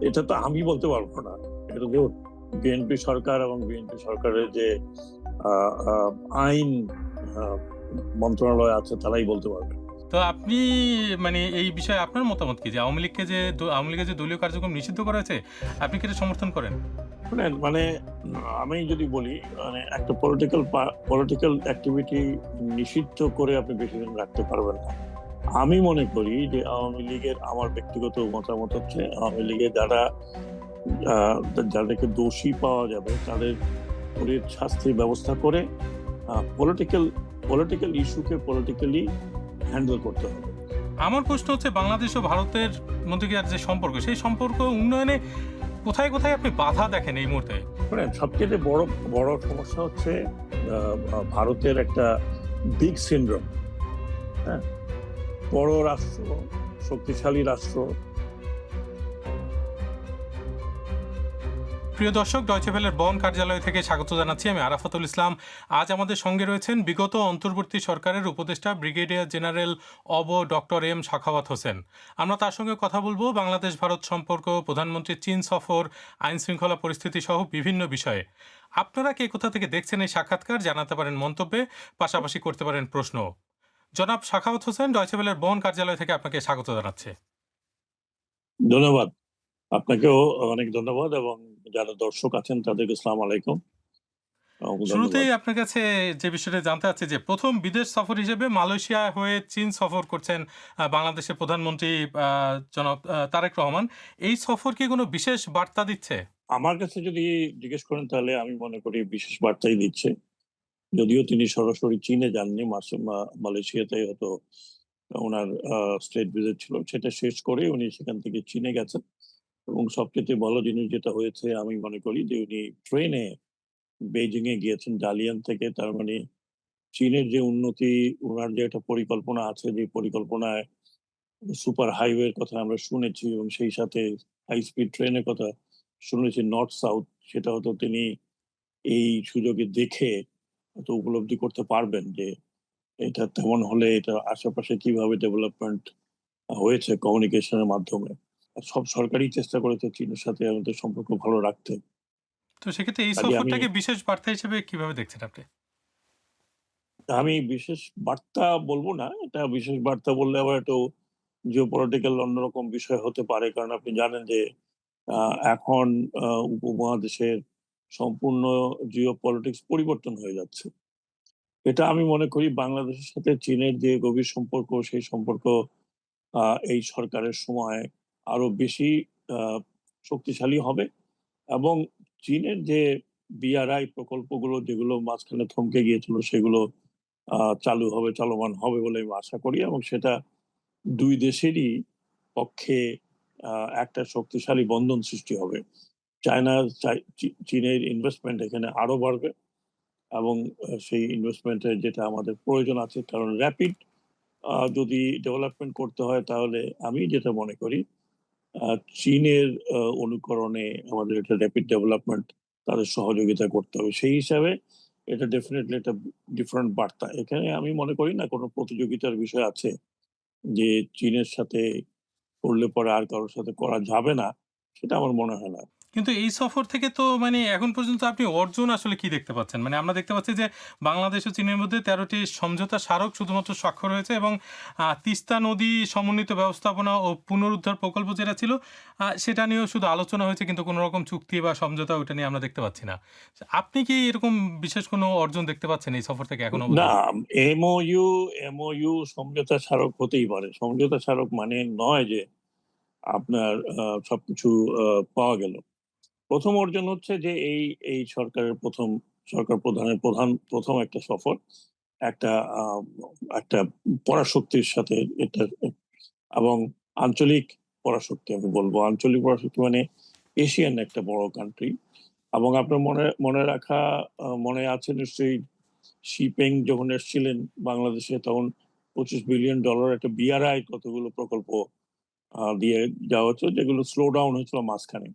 এটা তো আমি বলতে পারবো না। এটা তো বিএনপি সরকার এবং বিএনপি সরকারের যে আহ, আহ, আইন আহ, মন্ত্রণালয় আছে তারাই বলতে পারবে। তো আপনি মানে এই বিষয়ে আপনার মতামত কি, যে আওয়ামী লীগের যে দলীয় কার্যক্রম নিষিদ্ধ করা হয়েছে, আপনি কি এটা সমর্থন করেন? শুনেন, মানে আমি যদি বলি, মানে একটা পলিটিক্যাল অ্যাক্টিভিটি নিষিদ্ধ করে আপনি বেশি দিন রাখতে পারবেন না। আমি মনে করি যে আওয়ামী লীগের, আমার ব্যক্তিগত মতামত হচ্ছে, আওয়ামী লীগের আহ, যাদেরকে দোষী পাওয়া যাবে তাদের উচিত শাস্তির ব্যবস্থা করে পলিটিক্যাল পলিটিক্যাল ইস্যুকে পলিটিক্যালি হ্যান্ডেল করতে হবে। আমার প্রশ্ন হচ্ছে, বাংলাদেশ ও ভারতের মধ্যকার যে সম্পর্ক, সেই সম্পর্ক উন্নয়নে কোথায় কোথায় আপনি বাধা দেখেন এই মুহূর্তে? মানে সবচেয়ে বড় বড় সমস্যা হচ্ছে ভারতের একটা বিগ সিনড্রোম। হ্যাঁ, বড় রাষ্ট্র, শক্তিশালী রাষ্ট্র। প্রিয় দর্শক, ডয়চে ভেলের বন কার্যালয় থেকে স্বাগত জানাচ্ছি। আমি আরাফাতুল ইসলাম। আজ আমাদের সঙ্গে রয়েছেন বিগত অন্তর্বর্তী সরকারের উপদেষ্টা brigadier general doctor M Sakhawat Hossain. আমরা তার সঙ্গে কথা বলবো বাংলাদেশ ভারত সম্পর্ক, প্রধানমন্ত্রীর চীন সফর, আইন শৃঙ্খলা পরিস্থিতি সহ বিভিন্ন বিষয়ে। আপনারা কে কোথা থেকে দেখছেন এই সাক্ষাৎকার জানাতে পারেন মন্তব্যে, পাশাপাশি করতে পারেন প্রশ্ন। জনাব সাখাওয়াত হোসেন, ডয়চে ভেলের বন কার্যালয় থেকে আপনাকে স্বাগত জানাচ্ছে। ধন্যবাদ। আপনাকেও অনেক ধন্যবাদ, এবং যারা দর্শক আছেন তাদেরকে আসসালামু আলাইকুম। ধন্যবাদ। শুরুতেই আপনার কাছে যে বিষয়টা জানতে চাচ্ছি, যে প্রথম বিদেশ সফর হিসেবে মালয়েশিয়া হয়ে চীন সফর করছেন বাংলাদেশের প্রধানমন্ত্রী জনাব তারেক রহমান। এই সফর কি কোনো বিশেষ বার্তা দিচ্ছে? আমার কাছে যদি জিজ্ঞেস করেন তাহলে আমি মনে করি বিশেষ বার্তাই দিচ্ছে। যদিও তিনি সরাসরি চীনে যাননি, মালয়েশিয়াতে হয়তো ওনার স্টেট ভিজিট ছিল, সেটা শেষ করে উনি সেখান থেকে চীনে গেছেন। এবং সবচেয়ে ভালো জিনিস যেটা হয়েছে আমি মনে করি যে উনি ট্রেনে বেইজিং এ গিয়েছেন ডালিয়ান থেকে। তার মানে চীনের যে উন্নতি, ওনার যে একটা পরিকল্পনা আছে, যে পরিকল্পনায় সুপার হাইওয়ের কথা আমরা শুনেছি এবং সেই সাথে হাই স্পিড ট্রেনের কথা শুনেছি নর্থ সাউথ, সেটা হয়তো তিনি এই সুযোগে দেখে হয়তো উপলব্ধি করতে পারবেন যে এটা তেমন হলে এটা আশেপাশে কিভাবে ডেভেলপমেন্ট হয়েছে কমিউনিকেশনের মাধ্যমে। আর সব সরকারই চেষ্টা করেছে চীনের সাথে আমাদের সম্পর্ক ভালো রাখতে। তো সেক্ষেত্রে এই কাজে আমি সফরটাকে বিশেষ বার্তা হিসেবে কিভাবে দেখছেন আপনি? আমি বিশেষ বার্তা বলবো না, এটা বিশেষ বার্তা বললে আবার একটু জিও পলিটিক্যাল অন্যরকম বিষয় হতে পারে। কারণ আপনি জানেন যে এখন উপমহাদেশের সম্পূর্ণ জিও পলিটিক্স পরিবর্তন হয়ে যাচ্ছে। এটা আমি মনে করি বাংলাদেশের সাথে চীনের যে গভীর সম্পর্ক, সেই সম্পর্ক এই সরকারের সময় আরো বেশি আহ, শক্তিশালী হবে। এবং চীনের যে বিআরআই প্রকল্পগুলো যেগুলো মাঝখানে থমকে গিয়েছিল সেগুলো চালু হবে, চলমান হবে বলে আমি আশা করি। এবং সেটা দুই দেশেরই পক্ষে একটা শক্তিশালী বন্ধন সৃষ্টি হবে। চীনের ইনভেস্টমেন্ট এখানে আরো বাড়বে। এবং সেই ইনভেস্টমেন্টের যেটা আমাদের প্রয়োজন আছে, কারণ র্যাপিড যদি ডেভেলপমেন্ট করতে হয় তাহলে আমি যেটা মনে করি চীনের অনুকরণে আমাদের এটা র্যাপিড ডেভেলপমেন্ট, তাদের সহযোগিতা করতে হবে। সেই হিসাবে এটা ডেফিনেটলি একটা ডিফারেন্ট বার্তা। এখানে আমি মনে করি না কোনো প্রতিযোগিতার বিষয় আছে যে চীনের সাথে করলে পরে আর কারোর সাথে করা যাবে না, সেটা আমার মনে হয় না। কিন্তু এই সফর থেকে তো মানে এখন পর্যন্ত আপনি অর্জন আসলে কি দেখতে পাচ্ছেন? মানে আমরা দেখতে পাচ্ছি যে বাংলাদেশ ও চীনের মধ্যে ১৩টি সমঝোতা স্মারক শুধুমাত্র স্বাক্ষর হয়েছে, এবং তিস্তা নদী সমন্বিত ব্যবস্থাপনা ও পুনরুদ্ধার প্রকল্প যেটা ছিল, সেটা নিয়েও শুধু আলোচনা হয়েছে, কিন্তু কোনো রকম চুক্তি বা সমঝোতা ওটা নিয়ে আমরা দেখতে পাচ্ছি না। আপনি কি এরকম বিশেষ কোনো অর্জন দেখতে পাচ্ছেন এই সফর থেকে এখন না, অবধি? এমওইউ এমওইউ সমঝোতা স্মারক হতেই পারে। সমঝোতা স্মারক মানে নয় যে আপনার সবকিছু পাওয়া গেল। প্রথম অর্জন হচ্ছে যে এই এই সরকারের প্রথম সরকার প্রধানের প্রথম একটা সফর, একটা আহ, একটা পরাশক্তির সাথে এটা। এবং আঞ্চলিক পরাশক্তি, আমি বলবো আঞ্চলিক পরাশক্তি মানে এশিয়ান একটা বড় কান্ট্রি। এবং আপনার মনে মনে রাখা মনে আছে নিশ্চয়ই, শিপেং যখন এসেছিলেন বাংলাদেশে তখন $25 বিলিয়ন একটা বিআরআই কতগুলো প্রকল্প দিয়ে যাওয়া হচ্ছে, যেগুলো স্লো ডাউন হয়েছিল মাঝখানে।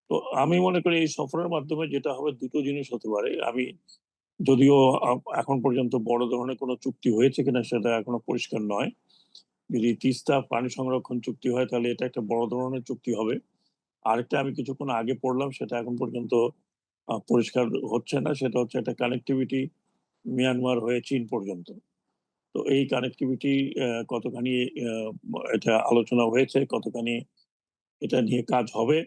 তো আমি মনে করি এই সফরের মাধ্যমে যেটা হবে দুটো জিনিস হতে পারে। আমি যদিও এখন পর্যন্ত বড় ধরনের কোনো চুক্তি হয়েছে কিনা সেটা এখনো পরিষ্কার নয়, যদি তিস্তা পানি সংরক্ষণ চুক্তি হয় তাহলে এটা একটা বড় ধরনের চুক্তি হবে। আরেকটা আমি কিছুক্ষণ আগে পড়লাম, সেটা এখন পর্যন্ত পরিষ্কার হচ্ছে না। সেটা হচ্ছে একটা কানেক্টিভিটি মিয়ানমার হয়ে চীন পর্যন্ত। তো এই কানেক্টিভিটি কতখানি এটা আলোচনা হয়েছে, কতখানি এটা নিয়ে কাজ হবে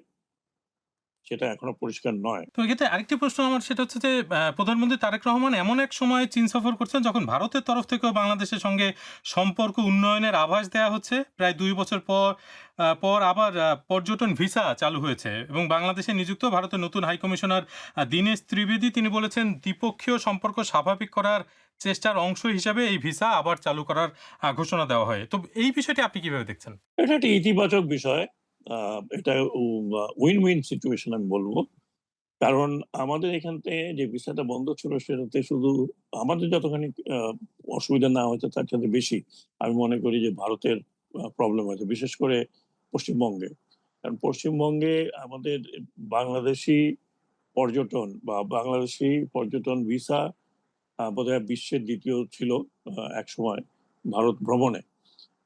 সেটা এখনো পরিষ্কার নয়। তো এক্ষেত্রে আরেকটি প্রশ্ন আমার, সেটা হচ্ছে যে প্রধানমন্ত্রী তারেক রহমান এমন এক সময় চীন সফর করছেন যখন ভারতের তরফ থেকেও বাংলাদেশের সঙ্গে সম্পর্ক উন্নয়নের আভাস দেওয়া হচ্ছে। প্রায় ২ বছর পর আবার পর্যটন ভিসা চালু হয়েছে এবং বাংলাদেশে নিযুক্ত ভারতের নতুন হাইকমিশনার দীনেশ ত্রিবেদী তিনি বলেছেন দ্বিপক্ষীয় সম্পর্ক স্বাভাবিক করার চেষ্টার অংশ হিসাবে এই ভিসা আবার চালু করার ঘোষণা দেওয়া হয়। তো এই বিষয়টি আপনি কিভাবে দেখছেন? এটা একটা ইতিবাচক বিষয়। এটা উইন-উইন সিচুয়েশন আমি বলব। কারণ আমাদের এখান থেকে যে ভিসাটা বন্ধ ছিল সেটাতে শুধু আমাদের যতখানি অসুবিধা না হয়েছে তার সাথে বেশি আমি মনে করি যে ভারতের প্রবলেম হয়েছে। বিশেষ করে পশ্চিমবঙ্গে। কারণ পশ্চিমবঙ্গে আমাদের বাংলাদেশী বাংলাদেশী পর্যটন ভিসা বোধহয় বিশ্বের ২য় ছিল একসময় ভারত ভ্রমণে।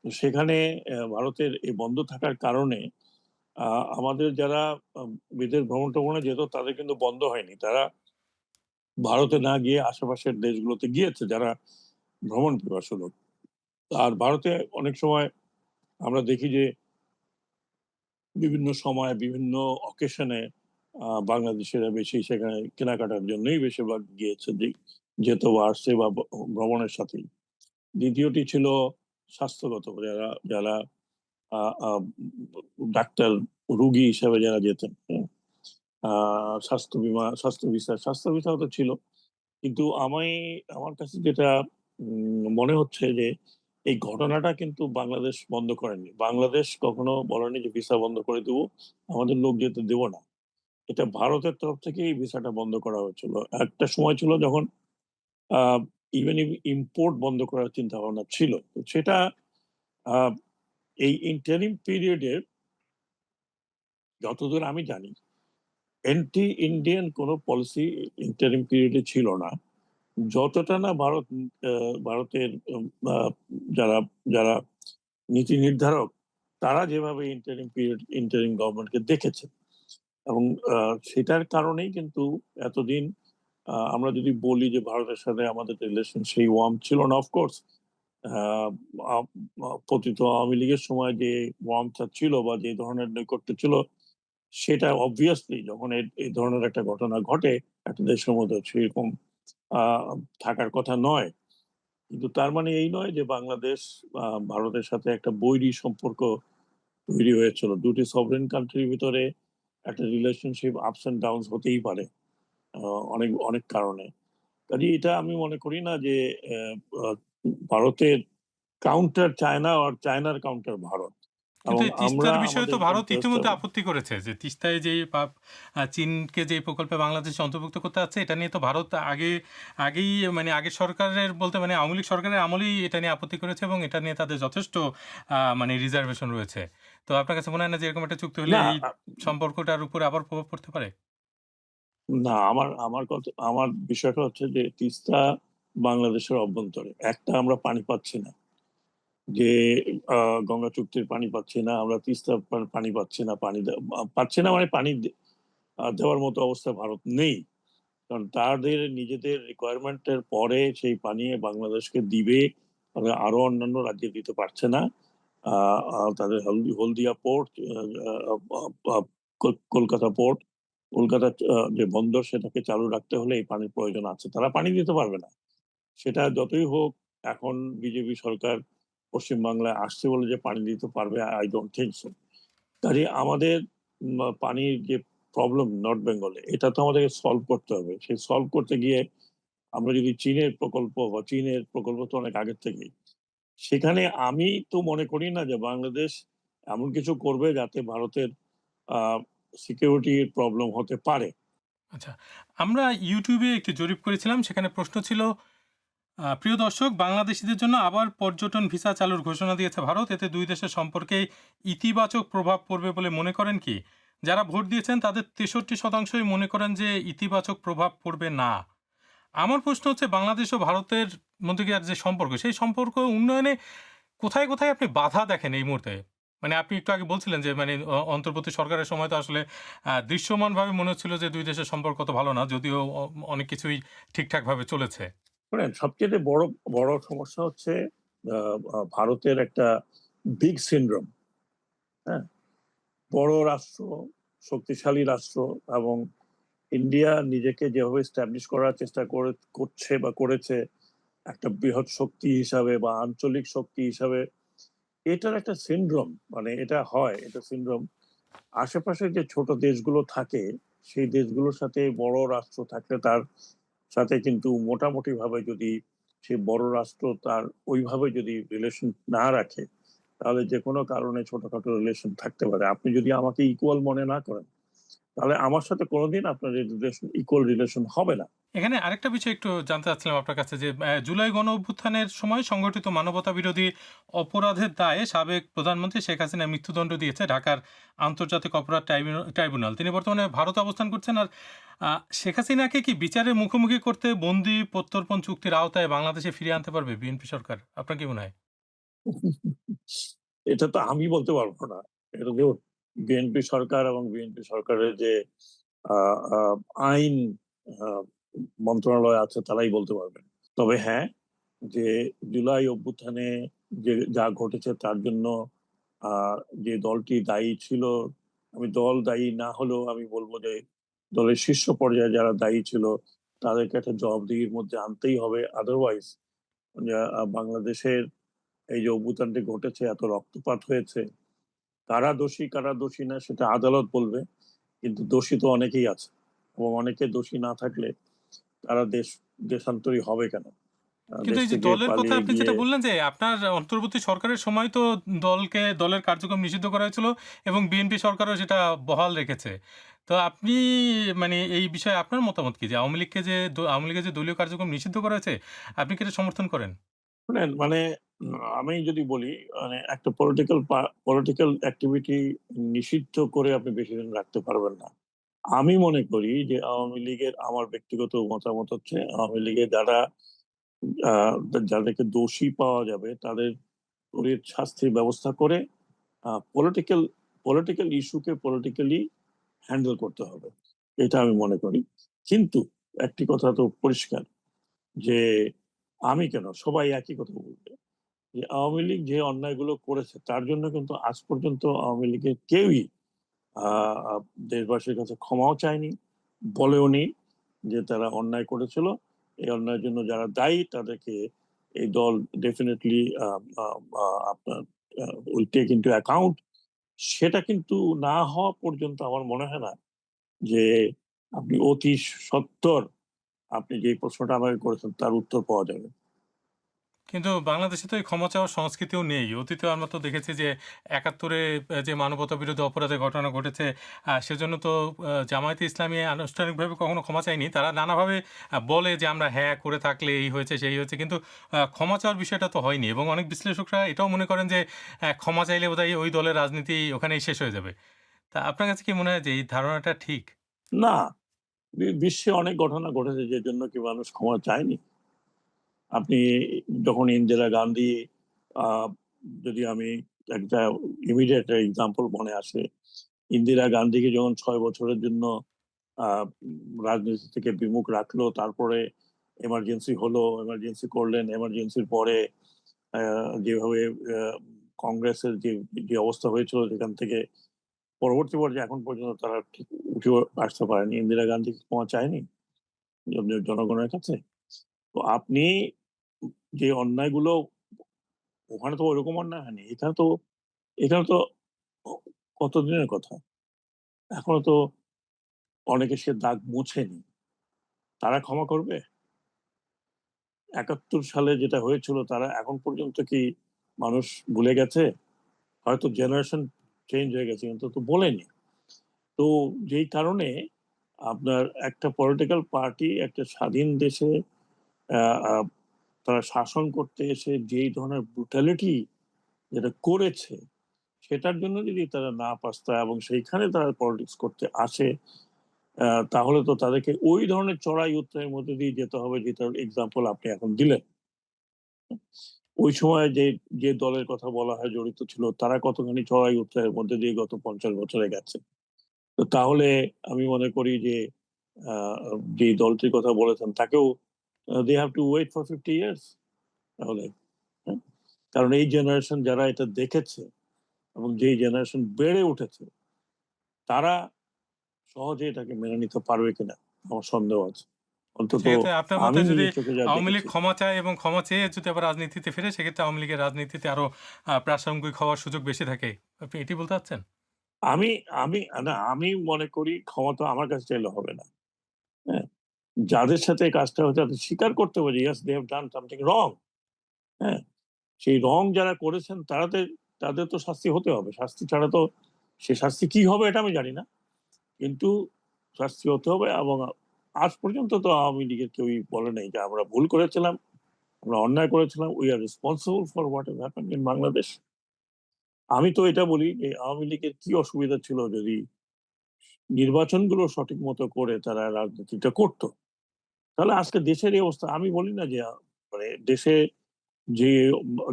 তো সেখানে ভারতের এই বন্ধ থাকার কারণে আমাদের যারা বিদেশ ভ্রমণে যেত তাদের কিন্তু বন্ধ হয়নি। তারা ভারতে না গিয়ে আশেপাশের দেশগুলোতে গিয়েছে যারা ভ্রমণ পিপাসু লোক। আর ভারতে অনেক সময় আমরা দেখি যে বিভিন্ন সময় বিভিন্ন অকেশনে বাংলাদেশিরা বেশি সেখানে কেনাকাটার জন্যই বেশিরভাগ গিয়েছে, যেত বা আসছে বা ভ্রমণের সাথেই। দ্বিতীয়টি ছিল স্বাস্থ্যগত, যারা যারা ডাক্তার রুগী হিসেবে যারা যেতেন, হ্যাঁ? স্বাস্থ্য ভিসাও তো ছিল। কিন্তু আমার কাছে যেটা মনে হচ্ছে যে এই ঘটনাটা কিন্তু বাংলাদেশ বন্ধ করেনি। বাংলাদেশ কখনো বলেনি যে ভিসা বন্ধ করে দেব, আমাদের লোক যেতে দেব না। এটা ভারতের তরফ থেকেই ভিসাটা বন্ধ করা হয়েছিল। একটা সময় ছিল যখন আ ইভেন ইম্পোর্ট বন্ধ করার চিন্তাভাবনা ছিল। তো সেটা আ এই ইন্টারিম পিরিয়ড এর যতদূর আমি জানি অ্যান্টি ইন্ডিয়ান কোন পলিসি ইন্টারিম পিরিয়ড এ ছিল না। যতটা না ভারতের আ যারা যারা নীতি নির্ধারক তারা যেভাবে ইন্টারিম গভর্নমেন্টকে দেখেছে এবং সেটার কারণেই কিন্তু এতদিন আমরা যদি বলি যে ভারতের সাথে আমাদের রিলেশন সেই ওয়ার্ম ছিল না। অফকোর্স আ আ পতিত আওয়ামী লীগের সময় যে ওয়ার্মটা ছিল বা যে ধরনের নৈকট্য ছিল সেটা অবভিয়াসলি যখন এই ধরনের একটা ঘটনা ঘটে একটা দেশের মধ্যে সেরকম আ থাকার কথা নয়। কিন্তু তার মানে এই নয় যে বাংলাদেশ ভারতের সাথে একটা বৈরী সম্পর্ক তৈরি হয়েছিল। ২ টি সভরেন কান্ট্রির ভিতরে একটা রিলেশনশিপ আপস অ্যান্ড ডাউনস হতেই পারে। আ অনেক, অনেক কারণে। কাজেই এটা আমি মনে করি না যে অ্যা আ ভারতের কাউন্টার চায়না আর চায়নার কাউন্টার ভারত। কিন্তু এবং এই আমরা তিস্তার বিষয়ে তো আমাদের ভারত ইন্টারেস্ট ইতিমধ্যে আপত্তি করেছে যে তিস্তায় যেই চীনকে যে প্রকল্পে বাংলাদেশে অন্তর্ভুক্ত করতে যাচ্ছে এটা নিয়ে তো ভারত আগেই মানে আগের সরকারের বলতে মানে আওয়ামী লীগ সরকারের আমলেই এটা নিয়ে আপত্তি করেছে এবং এটা নিয়ে তাদের যথেষ্ট মানে রিজার্ভেশন রয়েছে। তো আপনার কাছে মনে হয় না যে এরকম একটা চুক্তি হলে না, এই সম্পর্কটার উপরে আবার প্রভাব পড়তে পারে? না আমার বিষয়টা হচ্ছে যে তিস্তা বাংলাদেশের অভ্যন্তরে। একটা আমরা পানি পাচ্ছি না। যে আ গঙ্গা চুক্তির পানি পাচ্ছি না, আমরা তিস্তার পানি পাচ্ছি না। পাচ্ছি না মানে পানি দেওয়ার মতো অবস্থায় ভারত নেই। কারণ তাদের নিজেদের রিকোয়ারমেন্ট এর পরে সেই পানি বাংলাদেশকে দিবে। তবে আরো অন্যান্য রাজ্যে দিতে পারছে না। আ আ তাদের হলদিয়া পোর্ট, আ আ আ কলকাতা পোর্ট, কলকাতা যে বন্দর সেটাকে চালু রাখতে হলে এই পানির প্রয়োজন আছে। তারা পানি দিতে পারবে না। সেটা যতই হোক এখন বিজেপি সরকার পশ্চিম বাংলায় আসছে বলে যে পানি দিতে পারবে I don't think so। কাজেই আমাদের পানির যে প্রবলেম নর্থ বেঙ্গলে এটা তো আমাদেরকে সলভ করতে হবে। সেই সলভ করতে গিয়ে আমরা যদি চীনের প্রকল্প তো অনেক আগের থেকেই। সেখানে আমি তো মনে করি না যে বাংলাদেশ এমন কিছু করবে যাতে ভারতের আ সিকিউরিটির প্রবলেম হতে পারে। আচ্ছা। আমরা YouTube এ একটি জরিপ করেছিলাম। সেখানে প্রশ্ন ছিল, প্রিয় দর্শক, বাংলাদেশীদের জন্য আবার পর্যটন ভিসা চালুর ঘোষণা দিয়েছে ভারত। এতে ২ দেশের সম্পর্কে ইতিবাচক প্রভাব পড়বে বলে মনে করেন কি? যারা ভোট দিয়েছেন তাদের ৬৩% মনে করেন যে ইতিবাচক প্রভাব পড়বে না। আমার প্রশ্ন হচ্ছে বাংলাদেশ ও ভারতের মধ্যকার যে সম্পর্ক, সেই সম্পর্ক উন্নয়নে কোথায়, কোথায় আপনি বাধা দেখেন এই মুহূর্তে? মানে আপনি একটু আগে বলছিলেন যে মানে অন্তর্বর্তী সরকারের সময় তো আসলে দৃশ্যমানভাবে মনে হচ্ছিল যে ২ দেশের সম্পর্ক অত ভালো না। যদিও অনেক কিছুই ঠিকঠাকভাবে চলেছে। শোনেন, সবচেয়ে বড় বড় সমস্যা হচ্ছে ভারতের একটা বিগ সিনড্রোম। হ্যাঁ, বড় রাষ্ট্র, শক্তিশালী রাষ্ট্র, এবং ইন্ডিয়া নিজেকে যেভাবে স্ট্যাবলিশ করার চেষ্টা করছে বা করেছে একটা বৃহৎ শক্তি হিসাবে বা আঞ্চলিক শক্তি হিসাবে, এটার একটা সিনড্রোম, মানে এটা হয়, এটা সিনড্রোম। আশেপাশে যে ছোট দেশগুলো থাকে, সেই দেশগুলোর সাথে বড় রাষ্ট্র থাকলে তার সাথে কিন্তু মোটামুটি ভাবে যদি সে বড় রাষ্ট্র তার ওইভাবে যদি রিলেশন না রাখে, তাহলে যে কোনো কারণে ছোটখাটো রিলেশন থাকতে পারে। আপনি যদি আমাকে ইকুয়াল মনে না করেন, তাহলে আমার সাথে কোনোদিন আপনার রিলেশন ইকুয়াল রিলেশন হবে না। এখানে আরেকটা বিষয় একটু জানতে চাচ্ছিলাম আপনার কাছে যে জুলাই গণঅভ্যুত্থানের সময় সংগঠিত মানবতা বিরোধী অপরাধের দায়ে সাবেক প্রধানমন্ত্রী শেখ হাসিনা মৃত্যুদণ্ড দিয়েছে ঢাকার আন্তর্জাতিক অপরাধ ট্রাইব্যুনাল। তিনি বর্তমানে ভারতে অবস্থান করছেন। আর শেখ হাসিনাকে কি বিচারের মুখোমুখি করতে বন্দি প্রত্যর্পণ চুক্তির আওতায় বাংলাদেশে ফিরিয়ে আনতে পারবে বিএনপি সরকার? আপনার কি মনে হয়? এটা তো আমি বলতে পারবো না। এটা তো বিএনপি সরকার এবং বিএনপি সরকারের যে আহ, আহ, আইন আহ, মন্ত্রণালয় আছে তারাই বলতে পারবেন। তবে হ্যাঁ, যে জুলাই অভ্যুত্থানে যে যা ঘটেছে তার জন্য আহ, যে দলটি দায়ী ছিল, আমি দল দায়ী না হলেও আমি বলবো যে দলের শীর্ষ পর্যায়ে যারা দায়ী ছিল তাদেরকে একটা জবাবদিহির মধ্যে আনতেই হবে। আদারওয়াইজ বাংলাদেশের এই যে অভ্যুত্থানটি ঘটেছে, এত রক্তপাত হয়েছে, কারা দোষী কারা দোষী না সেটা আদালত বলবে, কিন্তু দোষী তো অনেকেই আছে, এবং অনেকে দোষী না থাকলে তারা দেশান্তরী হবে কেন? কিন্তু দেশ এই যে থেকে দলের কথা পালিয়ে আপনি গিয়ে। যেটা বললেন যে আপনার অন্তর্বর্তী সরকারের সময় তো দলের কার্যক্রম নিষিদ্ধ করা হয়েছিল এবং বিএনপি সরকারও সেটা বহাল রেখেছে। তো আপনি মানে এই বিষয়ে আপনার মতামত কি? যে আওয়ামী লীগের যে দলীয় কার্যক্রম নিষিদ্ধ করা হয়েছে, আপনি কি এটা সমর্থন করেন? শুনেন, মানে আমি যদি বলি, মানে একটা পলিটিক্যাল অ্যাক্টিভিটি নিষিদ্ধ করে আপনি বেশি দিন রাখতে পারবেন না। আমি মনে করি যে আওয়ামী লীগের, আমার ব্যক্তিগত মতামত হচ্ছে, আওয়ামী লীগের যারা আহ, যাদেরকে দোষী পাওয়া যাবে তাদের তড়িৎ শাস্তির ব্যবস্থা করে পলিটিক্যাল পলিটিক্যাল ইস্যুকে পলিটিক্যালি হ্যান্ডেল করতে হবে, এটা আমি মনে করি। কিন্তু একটি কথা তো পরিষ্কার, যে আমি কেন, সবাই একই কথা বলবে, যে আওয়ামী লীগ যে অন্যায়গুলো করেছে তার জন্য কিন্তু আজ পর্যন্ত আওয়ামী লীগের কেউই আহ আহ, দেশবাসীর কাছে ক্ষমাও চায়নি, বলেও নি যে তারা অন্যায় করেছিল। এই অন্যায়ের জন্য যারা দায়ী তাদেরকে এই দল ডেফিনেটলি আপনার উইল টেক ইনটু অ্যাকাউন্ট। সেটা কিন্তু না হওয়া পর্যন্ত আমার মনে হয় না যে আপনি অতি সত্বর আপনি যে প্রশ্নটা আমাকে করেছেন তার উত্তর পাওয়া যাবে। কিন্তু বাংলাদেশে তো এই ক্ষমা চাওয়ার সংস্কৃতিও নেই। অতীতে আমরা তো দেখেছি যে ৭১ এ যে মানবতা বিরোধী অপরাধের ঘটনা ঘটেছে, সেজন্য তো জামায়াতে ইসলামী আনুষ্ঠানিকভাবে কখনো ক্ষমা চায়নি। তারা নানাভাবে বলে যে আমরা হ্যাঁ করে থাকলে এই হয়েছে, সেই হয়েছে। কিন্তু ক্ষমা চাওয়ার বিষয়টা তো হয়নি এবং অনেক বিশ্লেষকরা এটাও মনে করেন যে ক্ষমা চাইলে বোধহয় ওই দলের রাজনীতি ওখানেই শেষ হয়ে যাবে। তা আপনার কাছে কি মনে হয় যে এই ধারণাটা ঠিক? না, বিশ্বে অনেক ঘটনা ঘটেছে যে জন্য কি মানুষ ক্ষমা চায়নি। আপনি যখন ইন্দিরা গান্ধী, আহ, যদি আমি একটা ইমিডিয়েট এক্সাম্পল মনে আসে, ইন্দিরা গান্ধীকে যখন 6 বছরের জন্য রাজনীতি থেকে বিমুখ রাখলো, তারপরে এমার্জেন্সি হলো, এমার্জেন্সি করলেন, এমার্জেন্সির পরে যেভাবে আহ, কংগ্রেসের যে যে অবস্থা হয়েছিল সেখান থেকে পরবর্তী পর্যায়ে এখন পর্যন্ত তারা ঠিক উঠে আসতে পারেনি। ইন্দিরা গান্ধী ক্ষমা চায়নি জনগণের কাছে। তো আপনি যে অন্যায়গুলো, ওখানে তো ওইরকম অন্যায় হয়নি, এখানে তো কতদিনের কথা, এখনো তো অনেকে সে দাগ মুছেনি, তারা ক্ষমা করবে? 71 সালে যেটা হয়েছিল তারা এখন পর্যন্ত কি মানুষ ভুলে গেছে? হয়তো জেনারেশন চেঞ্জ হয়ে গেছে, কিন্তু তো বলেনি। তো যেই কারণে আপনার একটা পলিটিক্যাল পার্টি একটা স্বাধীন দেশে আহ, আহ, তারা শাসন করতে এসে যেই ধরনের ব্রুটালিটি যেটা করেছে, সেটার জন্য যদি তারা না পাস্তায় এবং সেইখানে তারা পলিটিক্স করতে আসে, তাহলে তো তাদেরকে ওই ধরনের চড়াই উতরাইয়ের মধ্যে দিয়ে যেতে হবে, যেটার এক্সাম্পল আপনি এখন দিলেন। ওই সময় যে যে দলের কথা বলা হয় জড়িত ছিল তারা কতখানি চড়াই উৎসাহের মধ্যে দিয়ে গত 50 বছরে গেছে। তো তাহলে আমি মনে করি যে আহ, যে দলটির কথা বলেছেন তাকেও they have to wait for 50 years. তাহলে হ্যাঁ? কারণ এই জেনারেশন যারা এটা দেখেছে এবং যেই জেনারেশন বেড়ে উঠেছে তারা সহজে এটাকে মেনে নিতে পারবে কিনা আমার সন্দেহ আছে। অন্তত সেক্ষেত্রে আপনার মতে আমি যদি নিজের চোখে যা আওয়ামী লীগ দেখেছি। ক্ষমা চায় এবং ক্ষমা চেয়ে যদি আবার রাজনীতিতে ফিরে, সেক্ষেত্রে আওয়ামী লীগের রাজনীতিতে আরো প্রাসঙ্গিক হওয়ার সুযোগ বেশি থাকে। আপনি এটি বলতে চাচ্ছেন? আমি আমি না আমি মনে করি ক্ষমতা আমার কাছে চাইলে হবে না। হ্যাঁ, যাদের সাথে এই কাজটা হচ্ছে তাদের স্বীকার করতে হবে yes they have done something wrong. হ্যাঁ, সেই রং যারা করেছেন তাদের তো শাস্তি হতে হবে। শাস্তি ছাড়া তো সে শাস্তি কি হবে এটা আমি জানি না। কিন্তু শাস্তি হতে হবে এবং আজ পর্যন্ত তো আওয়ামী লীগের কেউই বলে নাই যে আমরা ভুল করেছিলাম, আমরা অন্যায় করেছিলাম, we are responsible for what has happened in Bangladesh. আমি তো এটা বলি যে আওয়ামী লীগের কি অসুবিধা ছিল যদি নির্বাচনগুলো সঠিক মতো করে তারা রাজনীতিটা করতো, তাহলে আজকে দেশের এই অবস্থা। আমি বলি না যে মানে দেশে যে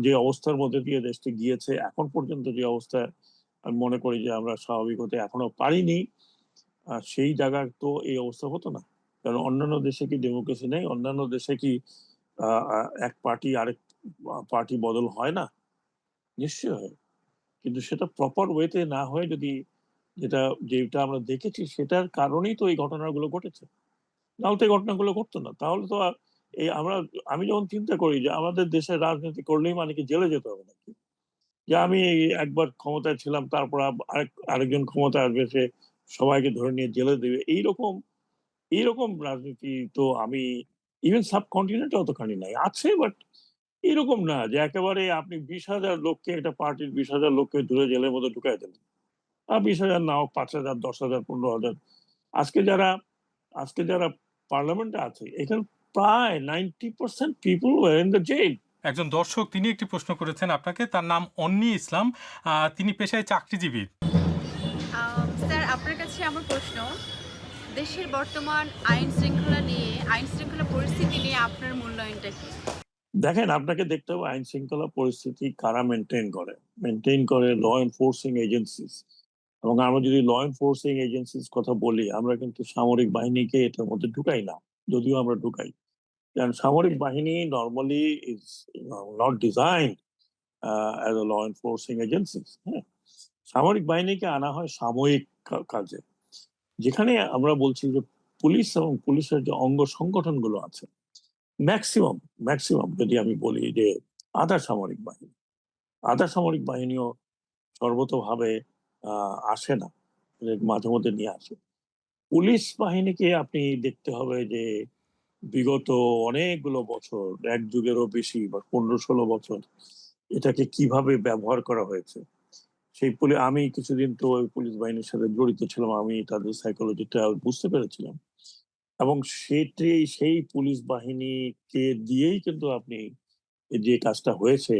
যে অবস্থার মধ্যে দিয়ে দেশটি গিয়েছে এখন পর্যন্ত যে অবস্থা, আমি মনে করি যে আমরা স্বাভাবিক হতে এখনো পারিনি। সেই জায়গায় তো এই অবস্থা হতো না। কারণ অন্যান্য দেশে কি ডেমোক্রেসি নেই? অন্যান্য দেশে কি এক পার্টি আরেক পার্টি বদল হয় না? নিশ্চয়ই হয়। কিন্তু সেটা প্রপার ওয়েতে না হয়ে যদি যেটা আমরা দেখেছি সেটার কারণেই তো এই ঘটনাগুলো ঘটেছে। নাহলে তো এই ঘটনাগুলো ঘটতো না। তাহলে তো এই আমি যখন চিন্তা করি যে আমাদের দেশে রাজনীতি করলেই মানে কি জেলে যেতে হবে নাকি? যে আমি একবার ক্ষমতায় ছিলাম তারপর আরেকজন ক্ষমতায় আসবে, সে সবাইকে ধরে নিয়ে জেলে দেবে। এইরকম রাজনীতি তো আমি ইভেন সাবকন্টিনেন্টে অতখানি নাই। আছে বাট এরকম না যে একেবারে আপনি 20,000 লোককে, একটা পার্টির 20,000 লোককে ধরে জেলের মধ্যে ঢুকাই দিলেন। 20,000 না হোক, 5,000, 10,000, 15,000। আজকে যারা আজকে যারা পার্লামেন্টে আছে এখানে প্রায় 90% people were in the jail. একজন দর্শক তিনি একটি প্রশ্ন করেছেন আপনাকে, তার নাম অন্নি ইসলাম। তিনি পেশায় চাকরিজীবী। স্যার, আপনার কাছে আমার প্রশ্ন, দেশের বর্তমান আইন শৃঙ্খলা পরিস্থিতি নিয়ে আপনার মূল্যায়নটা কি? দেখেন, আপনাকে দেখতে হবে আইন শৃঙ্খলা পরিস্থিতি কারা মেনটেন করে ল এনফোর্সিং এজেন্সিস। এবং আমরা যদি ল এনফোর্সিং এজেন্সিস কথা বলি, আমরা কিন্তু সামরিক বাহিনীকে এটার মধ্যে ঢুকাই না, যদিও আমরা ঢুকাই। কারণ সামরিক বাহিনী normally is not design as a law enforcing agencies. হ্যাঁ, সামরিক বাহিনীকে আনা হয় সাময়িক কাজে। যেখানে আমরা বলছি যে পুলিশ এবং পুলিশের যে অঙ্গ সংগঠনগুলো আছে, ম্যাক্সিমাম ম্যাক্সিমাম যদি আমি বলি যে আধা সামরিক বাহিনীও সর্বতভাবে আসে না, এদের মাঝে মধ্যে নিয়ে আসে। পুলিশ বাহিনীকে আপনি দেখতে হবে যে বিগত অনেকগুলো বছর, এক যুগেরও বেশি বা 15-16 বছর এটাকে কিভাবে ব্যবহার করা হয়েছে। আমি কিছুদিন তো ওই পুলিশ বাহিনীর সাথে জড়িত ছিলাম, আমি তাদের সাইকোলজিটা বুঝতে পেরেছিলাম। এবং সেই পুলিশ বাহিনীকে দিয়েই কিন্তু আপনি যে কাজটা হয়েছে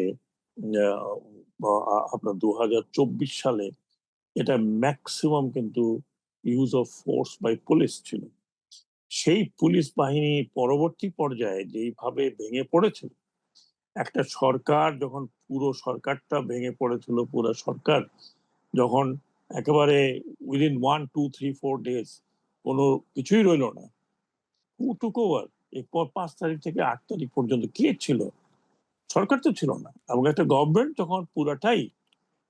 আপনার 2024 সালে, এটা ম্যাক্সিমাম কিন্তু use of force by police ছিল। সেই পুলিশ বাহিনী পরবর্তী পর্যায়ে যেইভাবে ভেঙে পড়েছিল, একটা সরকার যখন পুরো সরকারটা ভেঙে পড়েছিল, পুরো সরকার যখন একেবারে উইদিন 1, 2, 3, 4 ডেজ কোনো কিছুই রইল না, হু টুক ওভার? এরপর 5 তারিখ থেকে 8 তারিখ পর্যন্ত কে ছিল? সরকার তো ছিল না। এবং একটা গভর্নমেন্ট যখন পুরাটাই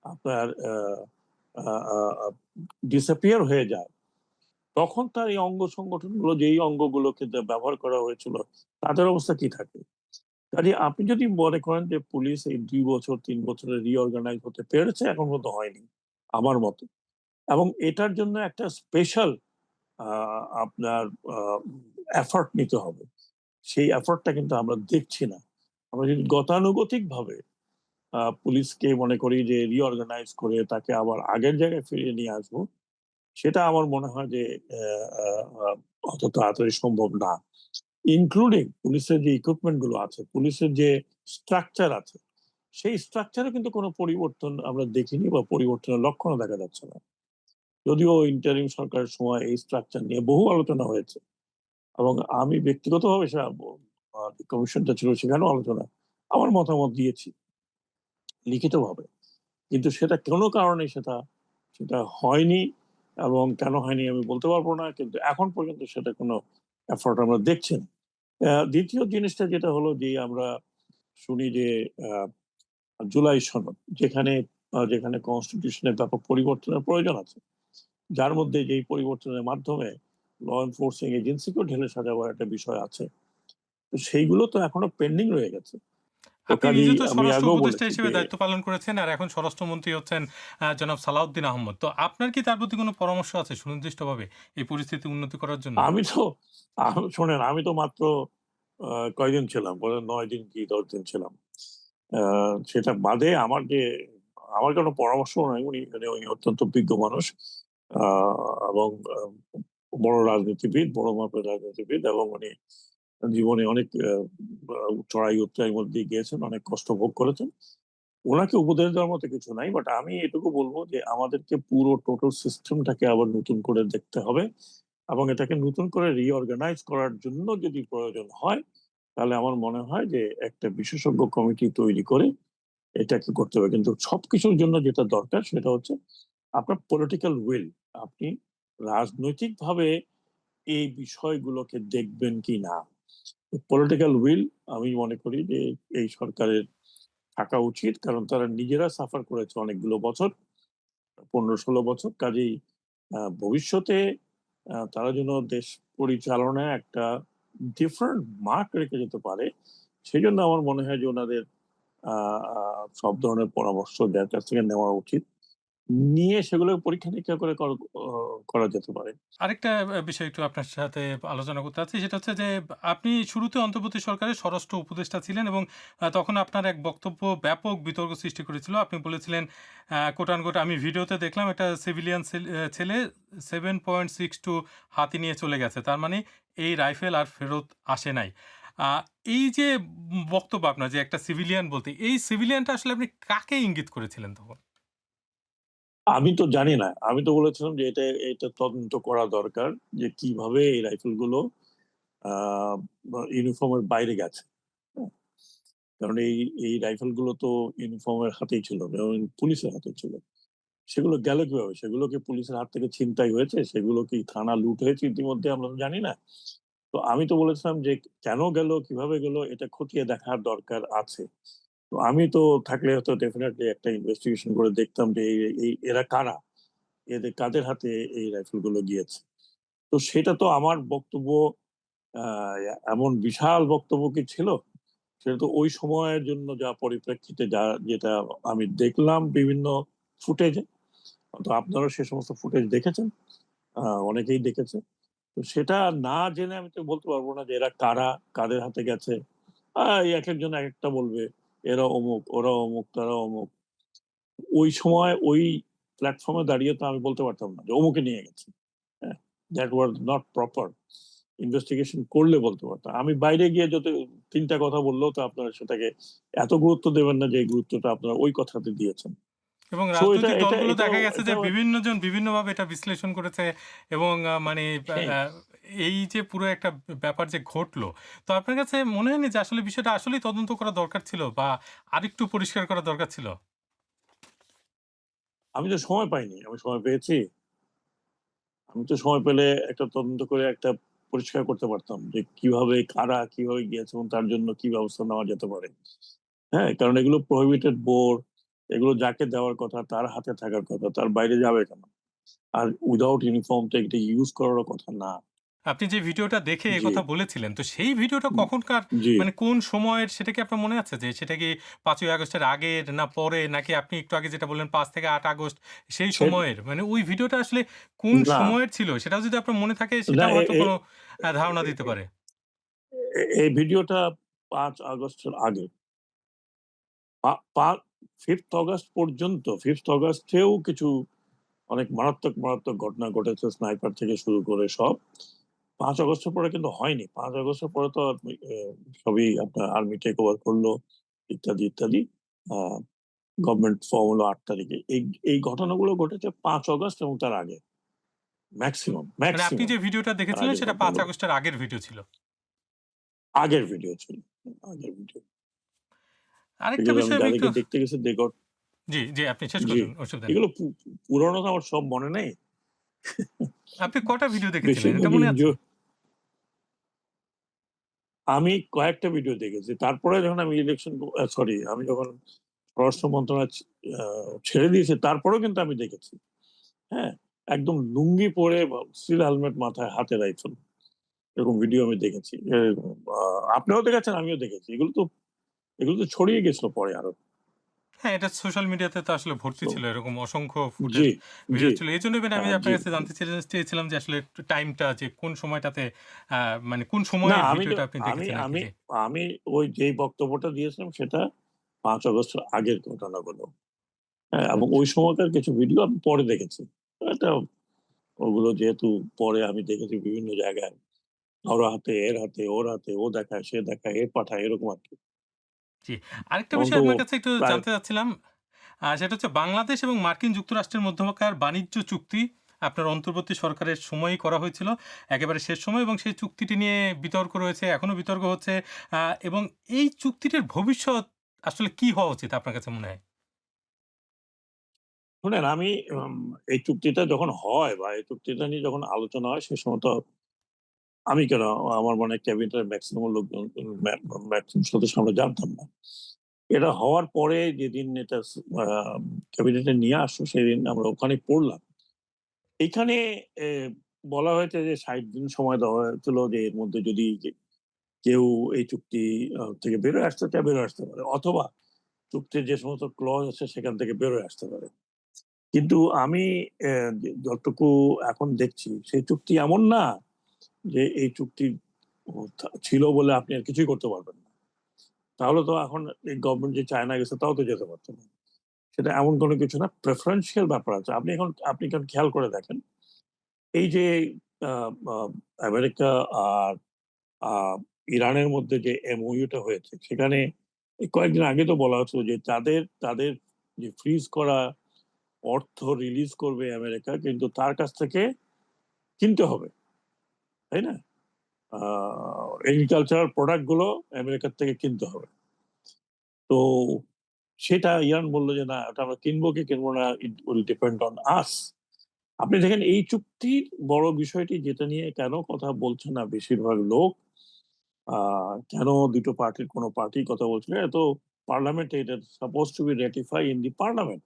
আপনার ডিসঅ্যাপিয়ার হয়ে যায়, তখন তার এই অঙ্গ সংগঠনগুলো, যেই অঙ্গগুলোকে ব্যবহার করা হয়েছিল, তাদের অবস্থা কি থাকে? কাজে আপনি যদি মনে করেন যে পুলিশ এই 2 বছর 3 বছরে রিঅর্গানাইজ হতে পেরেছে, এখন পর্যন্ত হয়নি আমার মতে। এবং এটার জন্য একটা স্পেশাল আপনার এফর্ট নিতে হবে। সেই এফর্টটা কিন্তু আমরা দেখছি না। আমরা যদি গতানুগতিক ভাবে পুলিশকে মনে করি যে রিঅর্গানাইজ করে তাকে আবার আগের জায়গায় ফিরিয়ে নিয়ে আসবো, সেটা আমার মনে হয় যে অত তাড়াতাড়ি সম্ভব না। ইনক্লুডিং পুলিশের যে ইকুইপমেন্ট গুলো আছে, পুলিশের যে স্ট্রাকচার আছে, সেই স্ট্রাকচারে কিন্তু কোনো পরিবর্তন আমরা দেখিনি বা পরিবর্তনের লক্ষণও দেখা যাচ্ছে না। যদিও ইন্টারিম সরকারের সময় এই স্ট্রাকচার নিয়ে বহু আলোচনা হয়েছে এবং আমি ব্যক্তিগতভাবে কমিশনটা ছিল, সেখানেও আলোচনা। আমার মতামত দিয়েছি লিখিতভাবে, কিন্তু সেটা কোনো কারণে সেটা সেটা হয়নি। এবং কেন হয়নি আমি বলতে পারবো না, কিন্তু এখন পর্যন্ত সেটা কোনো এফোর্ট আমরা দেখছি না। দ্বিতীয় জিনিসটা যেটা হলো যে আমরা শুনি যে আহ, জুলাই সনদ, যেখানে যেখানে কনস্টিটিউশনের ব্যাপক পরিবর্তনের প্রয়োজন আছে, যার মধ্যে যেই পরিবর্তনের মাধ্যমে ল এনফোর্সিং এজেন্সিকেও ঢেলে সাজাবার একটা বিষয় আছে, তো সেইগুলো তো এখনো পেন্ডিং রয়ে গেছে। তো আপনি নিজে কাজেই তো আমি স্বরাষ্ট্র আগেও উপদেষ্টা বলেছি হিসেবে যে দায়িত্ব পালন করেছেন, আর এখন স্বরাষ্ট্রমন্ত্রী হচ্ছেন জনাব সালাউদ্দিন আহমদ। তো আপনার কি তার প্রতি কোনো পরামর্শ আছে সুনির্দিষ্টভাবে এই পরিস্থিতি উন্নতি করার জন্য? আমি তো শোনেন, আমি তো মাত্র কয়দিন ছিলাম, বলে 9 দিন কি 10 দিন ছিলাম। সেটা বাদে আমার কোনো পরামর্শ নাই। উনি অত্যন্ত বিজ্ঞ মানুষ, এবং বড় রাজনীতিবিদ, বড় মাপের রাজনীতিবিদ, এবং উনি জীবনে অনেক চড়াই উতরাইয়ের মধ্যে দিয়ে গিয়েছেন, অনেক কষ্ট ভোগ করেছেন। ওনাকে উপদেশ দেওয়ার মতো কিছু নাই, বাট আমি এটুকু বলবো যে আমাদেরকে পুরো টোটাল সিস্টেমটাকে আবার নতুন করে দেখতে হবে, এবং এটাকে নতুন করে রিঅর্গানাইজ করার জন্য যদি প্রয়োজন হয়, তাহলে আমার মনে হয় যে একটা বিশেষজ্ঞ কমিটি তৈরি করে এটাকে করতে হবে। কিন্তু সবকিছুর জন্য যেটা দরকার সেটা হচ্ছে আপনার পলিটিক্যাল উইল। আপনি রাজনৈতিকভাবে এই বিষয়গুলোকে দেখবেন কি না, পলিটিক্যাল উইল আমি মনে করি যে এই সরকারের থাকা উচিত, কারণ তারা নিজেরা সাফার করেছে অনেকগুলো বছর, 15-16 বছর। কাজেই ভবিষ্যতে তারা যেন দেশ পরিচালনায় একটা ডিফারেন্ট মার্ক রেখে যেতে পারে, সেই জন্য আমার মনে হয় যে ওনাদের সব ধরনের পরামর্শ যার কাছ থেকে নেওয়া উচিত, নিয়ে সেগুলো পরীক্ষা নিরীক্ষা করে করা যেতে পারে। আরেকটা বিষয় একটু আপনার সাথে আলোচনা করতে চাচ্ছি। সেটা হচ্ছে যে আপনি শুরুতে অন্তর্বর্তী সরকারের স্বরাষ্ট্র উপদেষ্টা ছিলেন এবং তখন আপনার এক বক্তব্য ব্যাপক বিতর্ক সৃষ্টি করেছিল। আপনি বলেছিলেন কোট আনকোট, আমি ভিডিওতে দেখলাম একটা সিভিলিয়ান ছেলে 7.62 হাতি নিয়ে চলে গেছে। তার মানে এই রাইফেল আর ফেরত আসে নাই। আ এই যে বক্তব্য আপনার, যে একটা সিভিলিয়ান বলতে, এই সিভিলিয়ানটা আসলে আপনি কাকে ইঙ্গিত করেছিলেন তখন? আমি তো জানি না, আমি তো বলেছিলাম যে এটা এটা তদন্ত করা দরকার, যে কিভাবে এই রাইফেল গুলো আহ ইউনিফর্মের বাইরে গেছে। হ্যাঁ, কারণ এই রাইফেল গুলো তো ইউনিফর্মের হাতেই ছিল, যেমন পুলিশের হাতে ছিল। সেগুলো গেল কিভাবে? সেগুলো কি পুলিশের হাত থেকে ছিনতাই হয়েছে? সেগুলো কি থানা লুট হয়েছে ইতিমধ্যে? আমরা তো জানি না। তো আমি তো বলেছিলাম যে কেন গেল, কিভাবে গেল, এটা খতিয়ে দেখার দরকার আছে। তো আমি তো থাকলে হয়তো ডেফিনেটলি একটা ইনভেস্টিগেশন করে দেখতাম যে এরা কারা, এদের কাদের হাতে এই রাইফেল গুলো গিয়েছে। তো সেটা তো আমার বক্তব্য, আহ, এমন বিশাল বক্তব্য কি ছিল? সেটা তো ওই সময়ের জন্য যা পরিপ্রেক্ষিতে যেটা আমি দেখলাম বিভিন্ন ফুটেজে, তো আপনারা সে সমস্ত ফুটেজ দেখেছেন, অনেকেই দেখেছে। তো সেটা না জেনে আমি তো বলতে পারবো না যে এরা কারা, কাদের হাতে গেছে। এই এক একজন এক একটা বলবে, এরা অমুক, ওরা অমুক, তারা অমুক। ওই সময় ওই প্ল্যাটফর্মে দাঁড়িয়ে তো আমি বলতে পারতাম না যে অমুকে নিয়ে গেছে। হ্যাঁ, that was not proper. Investigation করলে বলতে পারতাম। আমি বাইরে গিয়ে যত তিনটা কথা বললেও তো আপনারা সেটাকে এত গুরুত্ব দেবেন না যে এই গুরুত্বটা আপনারা ওই কথাতে দিয়েছেন। এবং সো এটা রাজনৈতিক এটা দলগুলো এটাও দেখা গেছে যে এটাও বিভিন্নজন বিভিন্নভাবে এটা বিশ্লেষণ করেছে এবং মানে হ্যাঁ, আ এই যে পুরো একটা ব্যাপার যে ঘটলো, তো আপনার কাছে মনে হয়নি যে আসলে বিষয়টা আসলেই তদন্ত করা দরকার ছিল বা আরেকটু পরিষ্কার করা দরকার ছিল? আমি তো সময় পাইনি। আমি সময় পেয়েছি। আমি তো সময় পেলে একটা তদন্ত করে একটা পরিষ্কার করতে পারতাম যে কিভাবে কারা কিভাবে গিয়েছে এবং তার জন্য কি ব্যবস্থা নেওয়া যেতে পারে। হ্যাঁ, কারণ এগুলো প্রহিবিটেড বোর, এগুলো যাকে দেওয়ার কথা তার হাতে থাকার কথা, তার বাইরে যাবে কেন? আর উইদাউট ইউনিফর্ম তো এটা ইউজ করারও কথা না। আপনি যে ভিডিওটা দেখে জি, একথা বলেছিলেন, তো সেই ভিডিওটা কখনকার, জি। মানে কোন সময়ের, সেটা কি আপনার মনে আছে? যে সেটা কি ৫ই আগস্টের আগের না পরে, নাকি আপনি একটু আগে যেটা বললেন ৫ থেকে ৮ আগস্ট সেই সে সময়ের? মানে ওই ভিডিওটা আসলে কোন না, সময়ের ছিল? সেটাও যদি আপনার মনে থাকে না, সেটাও হয়তো কোনো ধারণা দিতে পারে। এই ভিডিওটা 5 আগস্টের আগে। 5th অগাস্ট পর্যন্ত, 5th অগাস্টেও কিছু অনেক মারাত্মক মারাত্মক ঘটনা ঘটেছে, স্নাইপার থেকে শুরু করে সব। 5 আগস্টের পরে কিন্তু হয়নি। 5 আগস্টের পরে তো সবই আপনার আর্মি টেক ওভার করলো, ইত্যাদি ইত্যাদি। গভর্নমেন্ট ফর্ম হলো 8 তারিখে। এই ঘটনাগুলো ঘটেছে 5 আগস্ট এবং তার আগে, ম্যাক্সিমাম মানে আপনি ম্যাক্সিমাম যে ভিডিওটা তার দেখেছিলেন আগের সেটা ৫ ঘটনাগুলো। আগস্টের আগের ভিডিও ছিল। আগের ভিডিও ছিল, আগের ভিডিও। আরেকটা বিকজ আমি বিষয় আমি একটু যাদেরকে দেখতে গেছি দে গট জি, জি আপনি শেষ জি। করুন, অসুবিধা নেই। এগুলো পুরানো তো আমার সব মনে নেই। আপনি কটা ভিডিও দেখেছিলেন এটা বেশিরভাগই মনে আছে? আমি কয়েকটা ভিডিও দেখেছি। তারপরে যখন আমি আমি যখন স্বরাষ্ট্র মন্ত্রণালয় ছেড়ে দিয়েছি তারপরেও কিন্তু আমি দেখেছি। হ্যাঁ? একদম লুঙ্গি পরে স্টিল হেলমেট মাথায়, হাতে রাইফেল। এরকম ভিডিও আমি দেখেছি। আ আপনিও দেখেছেন, আমিও দেখেছি। এগুলো তো ছড়িয়ে গেছিল পরে আরো। হ্যাঁ, এটা সোশ্যাল মিডিয়াতে তো আসলে ভর্তি সো ছিল। এরকম অসংখ্য ফুটেজ জি, জি, ভিডিও ছিল। এজন্যই মানে আমি আপনার জি। কাছে জানতে চেয়েছিলাম যে আসলে একটু টাইমটা যে কোন সময়টাতে আ মানে কোন না সময়ের আমি তো ভিডিওটা আপনি আমি দেখেছেন আরকি। আমি জি। আমি ওই যেই বক্তব্যটা দিয়েছিলাম সেটা ৫ আগস্টের আগের ঘটনাগুলো। হ্যাঁ? এবং আচ্ছা। ওই সময়কার কিছু ভিডিও আমি পরে দেখেছি। এটা ওগুলো যেহেতু পরে আমি দেখেছি বিভিন্ন জায়গায়। ওর হাতে, এর হাতে, ওর হাতে, ও দেখায়, সে দেখায়, এ পাঠায় এরকম আরকি। জি। আরেকটা তখন বিষয় তো আপনার কাছে একটু প্রায় জানতে চাচ্ছিলাম। সেটা হচ্ছে বাংলাদেশ এবং মার্কিন যুক্তরাষ্ট্রের মধ্যকার বাণিজ্য চুক্তি আপনার অন্তর্বর্তী সরকারের সময়ই করা হয়েছিল। একেবারে শেষ সময় এবং সেই চুক্তিটি নিয়ে বিতর্ক রয়েছে, এখনো বিতর্ক হচ্ছে। এবং এই চুক্তিটির ভবিষ্যৎ আসলে কি হওয়া উচিত আপনার কাছে মনে হয়? শুনেন আমি এই চুক্তিটা যখন হয় বা এই চুক্তিটা নিয়ে যখন আলোচনা হয় সে সময় তো আমি কেন আমার মনে হয় ক্যাবিনেটের মেক্সিমাম লোকজন ম্যাক্সিমাম সদস্য আমরা জানতাম না। এটা হওয়ার পরে যেদিন এটা আ ক্যাবিনেটে নিয়ে আসলো সেদিন আমরা ওখানে পড়লাম। এখানে এ বলা হয়েছে যে ৬০ দিন সময় দেওয়া হয়েছিল যে এর মধ্যে যদি কেউ এই চুক্তি থেকে বেরোয় আসতে চায় বেরোয় আসতে পারে। অথবা চুক্তির যে সমস্ত ক্লজ আছে সেখান থেকে বেরোয় আসতে পারে। কিন্তু আমি যতটুকু এখন দেখছি সেই চুক্তি এমন না যে এই চুক্তি ছিল বলে আপনি আর কিছুই করতে পারবেন না। তাহলে তো এখন এই গভর্নমেন্ট যে চায়না গেছে তাও তো যেতে পারত না। সেটা এমন কোনো কিছু না। প্রেফারেন্সিয়াল ব্যাপার আছে। আপনি এখন খেয়াল করে দেখেন। এই যে আ আ আমেরিকা আর আ ইরানের মধ্যে যে MOU টা হয়েছে সেখানে এই কয়েকদিন আগে তো বলা হচ্ছিল যে তাদের যে ফ্রিজ করা অর্থ রিলিজ করবে আমেরিকা কিন্তু তার কাছ থেকে কিনতে হবে। তাই না? আ এগ্রিকালচারাল প্রোডাক্ট গুলো আমেরিকার থেকে কিনতে হবে। তো সেটা ইরান বলল যে, "না, ওটা আমরা কিনবো কি কিনবো না, ইট উইল ডিপেন্ড অন আস।" আপনি দেখেন এই চুক্তির বড় বিষয়টি যেটা নিয়ে কেন কথা বলছে না বেশিরভাগ লোক, আ কেন ২ টো পার্টির কোন পার্টি কথা বলছে না, এত পার্লামেন্টে এটা suppose to be ratify in the parliament.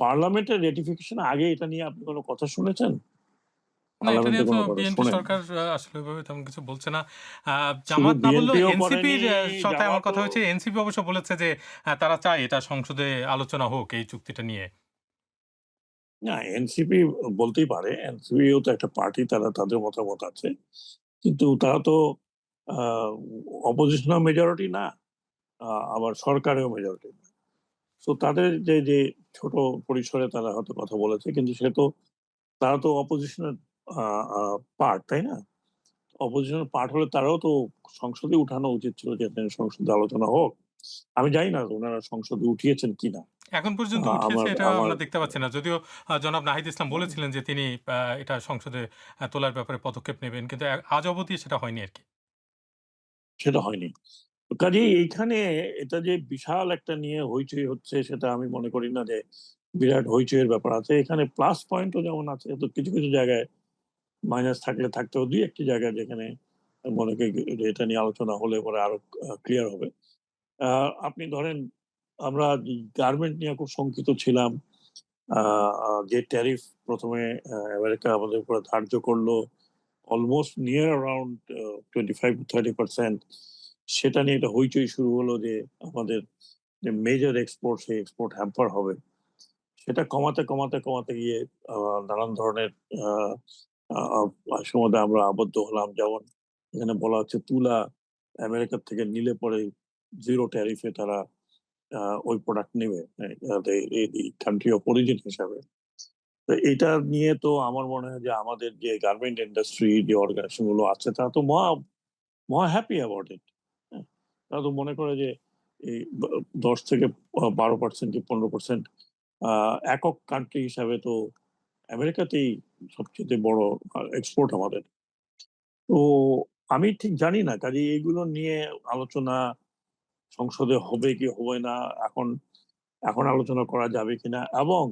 পার্লামেন্টের রেটিফিকেশন আগে এটা নিয়ে আপনি কোন কথা শুনেছেন? না, এটা পার্লামেন্টে নিয়ে তো কোন কথা বিএনপি শোনেননি। সরকার আসলে ওইভাবে তেমন কিছু বলছে না। আ শুধু জামাত না বললেও বিএনপিও করেনি, এনসিপির সাথে আমার কথা জামাতও হয়েছে। এনসিপি অবশ্য বলেছে যে তারা চায় এটা সংসদে আলোচনা হোক এই চুক্তিটা নিয়ে। না এনসিপি বলতেই পারে। এনসিপিও তো একটা পার্টি তারা তাদের মতামত আছে। কিন্তু তারা তো আ অপোজিশনাল মেজরিটি না। আবার সরকারেও মেজরিটি না। সো তাদের যে ছোট পরিসরে তারা হয়তো কথা বলেছে কিন্তু তারা তো অপোজিশনের আ আ পার্ট, তাই না? অপোজিশনের পার্ট হলে তারাও তো সংসদে উঠানো উচিত ছিল যে সংসদে আলোচনা হোক। আমি জানি না উনারা সংসদে উঠিয়েছেন কিনা। এখন পর্যন্ত উঠিয়েছে আমার এটা আমার আমরা দেখতে পাচ্ছি না। যদিও জনাব নাহিদ ইসলাম বলেছিলেন যে তিনি এটা সংসদে তোলার ব্যাপারে পদক্ষেপ নেবেন। কিন্তু আজ অবধি সেটা হয়নি আরকি। সেটা হয়নি। তো কাজেই এইখানে এটা যে বিশাল একটা নিয়ে হইচই হচ্ছে সেটা আমি মনে করি না যে বিরাট হইচইয়ের ব্যাপার আছে। এখানে প্লাস পয়েন্টও যেমন আছে তো কিছু জায়গায় মাইনাস থাকলে থাকতেও ২-১ টি জায়গায় যেখানে মনে করি যে এটা নিয়ে আলোচনা হলে পরে আরো ক্লিয়ার হবে। আ আপনি ধরেন আমরা গার্মেন্ট নিয়ে খুব শঙ্কিত ছিলাম। আ আ যে ট্যারিফ ১ম এ আমেরিকা আমাদের উপরে ধার্য করল অলমোস্ট নিয়ার অ্যারাউন্ড 25-30% সেটা নিয়ে একটা হইচই শুরু হলো যে আমাদের যে মেজর এক্সপোর্ট সেই এক্সপোর্ট হ্যাম্পার হবে। সেটা কমাতে গিয়ে আ নানান ধরনের আ আ আ সুমধ্যে আমরা আবদ্ধ হলাম। যেমন এখানে বলা হচ্ছে তুলা আমেরিকার থেকে নিলে পরে 0 ট্যারিফ এ তারা আ ওই প্রোডাক্ট নিবে। দি কান্ট্রি অফ অরিজিন হিসাবে। তো এটা নিয়ে তো আমার মনে হয় যে আমাদের যে গার্মেন্ট ইন্ডাস্ট্রি যে অর্গানাইজেশন গুলো আছে তারা তো মহা হ্যাপি অ্যাবাউট ইট। হ্যাঁ? তারা তো মনে করে যে এই ১০ থেকে ১২% কি ১৫% আ একক কান্ট্রি হিসাবে তো আমেরিকাতেই সবচাইতে বড় এক্সপোর্ট আমাদের। তো আমি ঠিক জানি না কাজেই এগুলো নিয়ে আলোচনা সংসদে হবে কি হবে না, এখন এখন আলোচনা করা যাবে কিনা, এবং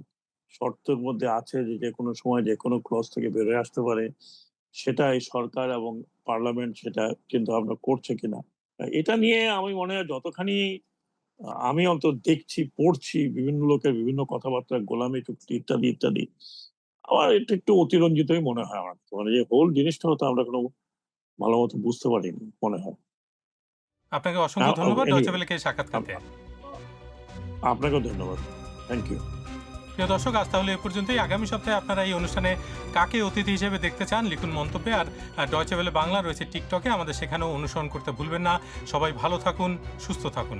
শর্তের মধ্যে আছে যে যে কোনো সময় যে কোনো ক্লজ থেকে বেরোয় আসতে পারে, সেটা এই সরকার এবং পার্লামেন্ট সেটা চিন্তা ভাবনা করছে কিনা। এটা নিয়ে আমি মনে হয় যতখানি আমি অন্তত দেখছি, পড়ছি বিভিন্ন লোকের বিভিন্ন কথাবার্তা, গোলামি চুক্তি ইত্যাদি ইত্যাদি, আমার এটা একটু অতিরঞ্জিতই মনে হয় আমার কাছে। মানে যে হোল জিনিসটা হয়তো আমরা কোনো ভালো মতো বুঝতে পারিনি মনে হয়। আপনাকে অসংখ্য ধন্যবাদ Anyway, ডয়চে ভেলেকে সাক্ষাৎকার দিয়ে। আপনাকেও ধন্যবাদ। Thank you. প্রিয় দর্শক, আজ তাহলে এ পর্যন্তই। আগামী সপ্তাহে আপনারা এই অনুষ্ঠানে কাকে অতিথি হিসেবে দেখতে চান লিখুন মন্তব্যে। আর ডয়চে ভেলে বাংলা রয়েছে টিকটকে, আমাদের সেখানেও অনুসরণ করতে ভুলবেন না। সবাই ভালো থাকুন, সুস্থ থাকুন।